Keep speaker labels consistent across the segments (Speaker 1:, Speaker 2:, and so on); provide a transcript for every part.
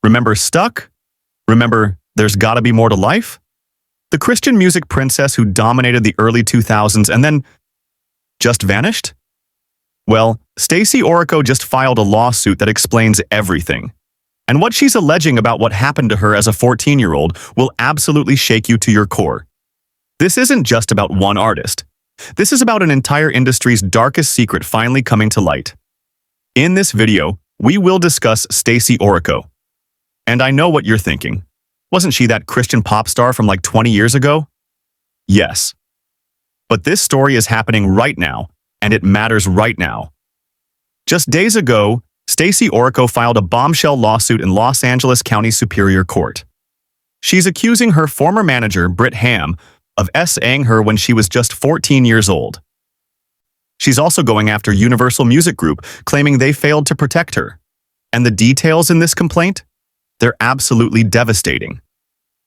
Speaker 1: Remember Stuck? Remember There's Gotta Be More to Life? The Christian music princess who dominated the early 2000s and then just vanished? Well, Stacie Orrico just filed a lawsuit that explains everything. And what she's alleging about what happened to her as a 14-year-old will absolutely shake you to your core. This isn't just about one artist. This is about an entire industry's darkest secret finally coming to light. In this video, we will discuss Stacie Orrico. And I know what you're thinking. Wasn't she that Christian pop star from like 20 years ago? Yes. But this story is happening right now, and it matters right now. Just days ago, Stacie Orrico filed a bombshell lawsuit in Los Angeles County Superior Court. She's accusing her former manager, Britt Ham, of S.A.ing her when she was just 14 years old. She's also going after Universal Music Group, claiming they failed to protect her. And the details in this complaint? They're absolutely devastating.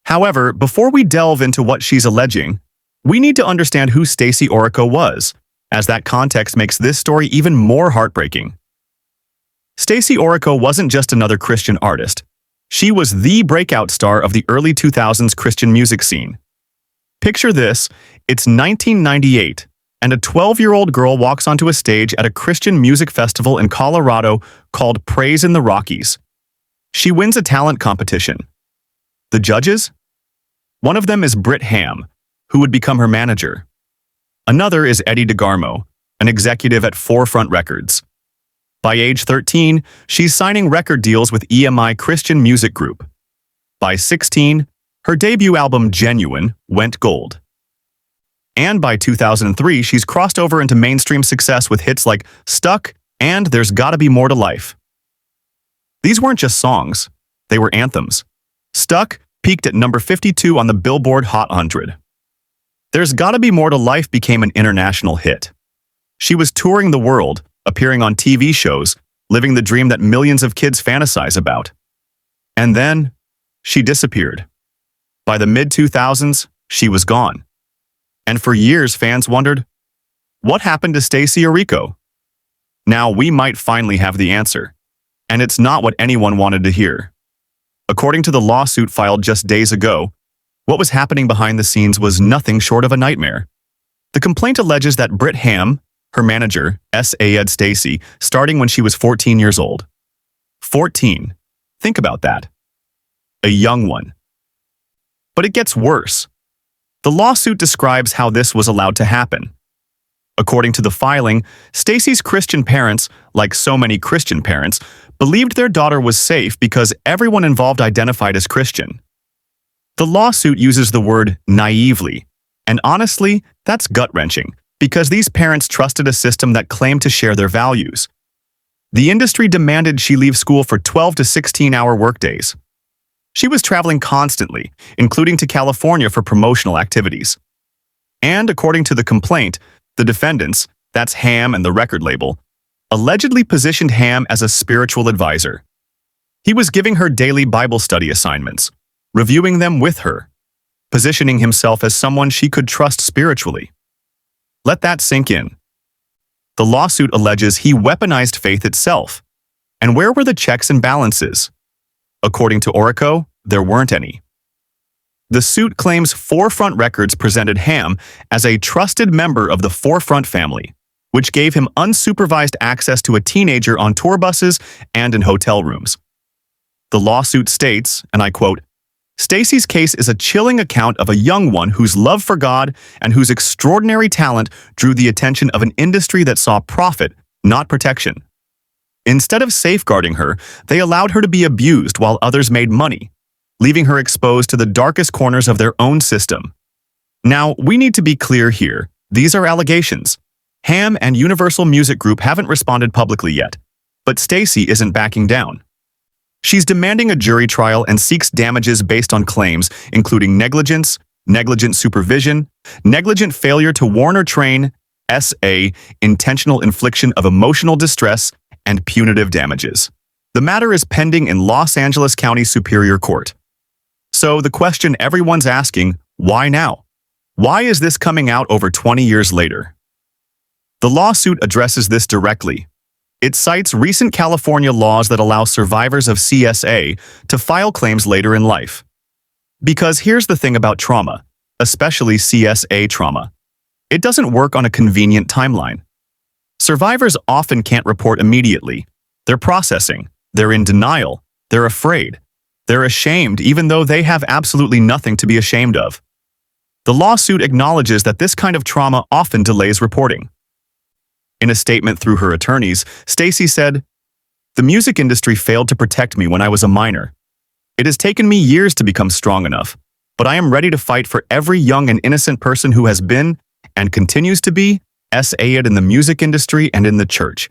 Speaker 1: However, before we delve into what she's alleging, we need to understand who Stacie Orrico was, as that context makes this story even more heartbreaking. Stacie Orrico wasn't just another Christian artist. She was the breakout star of the early 2000s Christian music scene. Picture this, it's 1998, and a 12-year-old girl walks onto a stage at a Christian music festival in Colorado called Praise in the Rockies. She wins a talent competition. The judges? One of them is Britt Ham, who would become her manager. Another is Eddie DeGarmo, an executive at Forefront Records. By age 13, she's signing record deals with EMI Christian Music Group. By 16, her debut album Genuine went gold. And by 2003, she's crossed over into mainstream success with hits like Stuck and There's Gotta Be More to Life. These weren't just songs, they were anthems. Stuck peaked at number 52 on the Billboard Hot 100. There's Gotta Be More to Life became an international hit. She was touring the world, appearing on TV shows, living the dream that millions of kids fantasize about. And then, she disappeared. By the mid-2000s, she was gone. And for years, fans wondered, what happened to Stacie Orico? Now we might finally have the answer. And it's not what anyone wanted to hear. According to the lawsuit filed just days ago, what was happening behind the scenes was nothing short of a nightmare. The complaint alleges that Britt Ham, her manager, S.A.ed Stacie, starting when she was 14 years old. 14. Think about that. A young one. But it gets worse. The lawsuit describes how this was allowed to happen. According to the filing, Stacie's Christian parents, like so many Christian parents, believed their daughter was safe because everyone involved identified as Christian. The lawsuit uses the word naively, and honestly, that's gut-wrenching, because these parents trusted a system that claimed to share their values. The industry demanded she leave school for 12 to 16-hour workdays. She was traveling constantly, including to California for promotional activities. And according to the complaint, the defendants, that's Ham and the record label, allegedly positioned Ham as a spiritual advisor. He was giving her daily Bible study assignments, reviewing them with her, positioning himself as someone she could trust spiritually. Let that sink in. The lawsuit alleges he weaponized faith itself. And where were the checks and balances? According to Orrico, there weren't any. The suit claims Forefront Records presented Ham as a trusted member of the Forefront family, which gave him unsupervised access to a teenager on tour buses and in hotel rooms. The lawsuit states, and I quote, Stacie's case is a chilling account of a young one whose love for God and whose extraordinary talent drew the attention of an industry that saw profit, not protection. Instead of safeguarding her, they allowed her to be abused while others made money, leaving her exposed to the darkest corners of their own system. Now, we need to be clear here. These are allegations. Ham and Universal Music Group haven't responded publicly yet, but Stacie isn't backing down. She's demanding a jury trial and seeks damages based on claims including negligence, negligent supervision, negligent failure to warn or train, SA, intentional infliction of emotional distress, and punitive damages. The matter is pending in Los Angeles County Superior Court. So the question everyone's asking, why now? Why is this coming out over 20 years later? The lawsuit addresses this directly. It cites recent California laws that allow survivors of CSA to file claims later in life. Because here's the thing about trauma, especially CSA trauma. It doesn't work on a convenient timeline. Survivors often can't report immediately. They're processing, they're in denial, they're afraid, they're ashamed even though they have absolutely nothing to be ashamed of. The lawsuit acknowledges that this kind of trauma often delays reporting. In a statement through her attorneys, Stacie said, "The music industry failed to protect me when I was a minor. It has taken me years to become strong enough, but I am ready to fight for every young and innocent person who has been, and continues to be, SA'd in the music industry and in the church."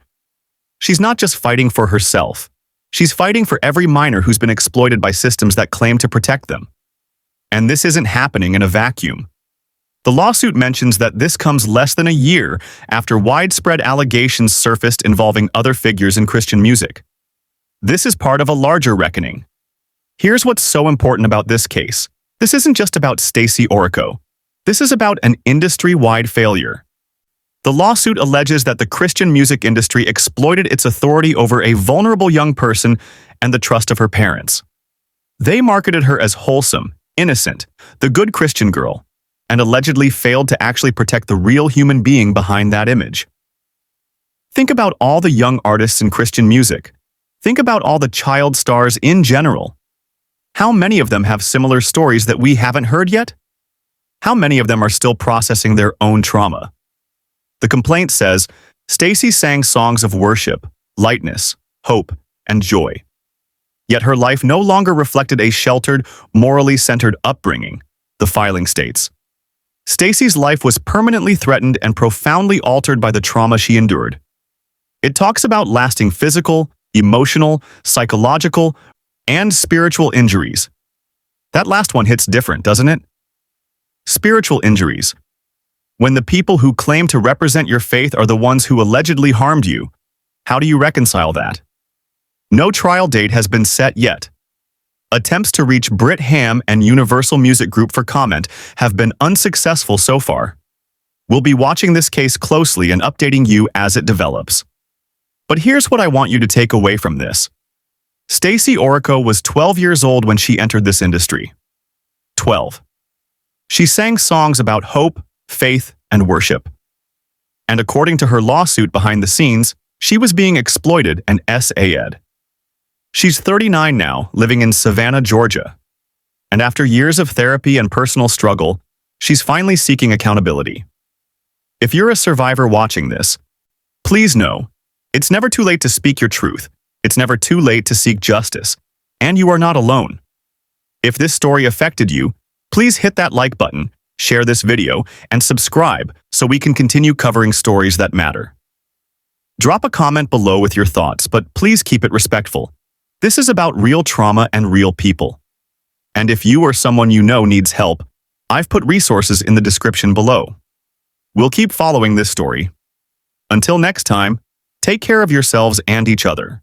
Speaker 1: She's not just fighting for herself. She's fighting for every minor who's been exploited by systems that claim to protect them. And this isn't happening in a vacuum. The lawsuit mentions that this comes less than a year after widespread allegations surfaced involving other figures in Christian music. This is part of a larger reckoning. Here's what's so important about this case. This isn't just about Stacie Orrico. This is about an industry-wide failure. The lawsuit alleges that the Christian music industry exploited its authority over a vulnerable young person and the trust of her parents. They marketed her as wholesome, innocent, the good Christian girl, and allegedly failed to actually protect the real human being behind that image. Think about all the young artists in Christian music. Think about all the child stars in general. How many of them have similar stories that we haven't heard yet? How many of them are still processing their own trauma? The complaint says, Stacie sang songs of worship, lightness, hope, and joy. Yet her life no longer reflected a sheltered, morally centered upbringing, the filing states. Stacie's life was permanently threatened and profoundly altered by the trauma she endured. It talks about lasting physical, emotional, psychological, and spiritual injuries. That last one hits different, doesn't it? Spiritual injuries. When the people who claim to represent your faith are the ones who allegedly harmed you, how do you reconcile that? No trial date has been set yet. Attempts to reach Brit Ham and Universal Music Group for comment have been unsuccessful so far. We'll be watching this case closely and updating you as it develops. But here's what I want you to take away from this. Stacie Orrico was 12 years old when she entered this industry. 12. She sang songs about hope, faith, and worship. And according to her lawsuit behind the scenes, she was being exploited and SA'd. She's 39 now, living in Savannah, Georgia. And after years of therapy and personal struggle, she's finally seeking accountability. If you're a survivor watching this, please know, it's never too late to speak your truth. It's never too late to seek justice. And you are not alone. If this story affected you, please hit that like button, share this video, and subscribe so we can continue covering stories that matter. Drop a comment below with your thoughts, but please keep it respectful. This is about real trauma and real people. And if you or someone you know needs help, I've put resources in the description below. We'll keep following this story. Until next time, take care of yourselves and each other.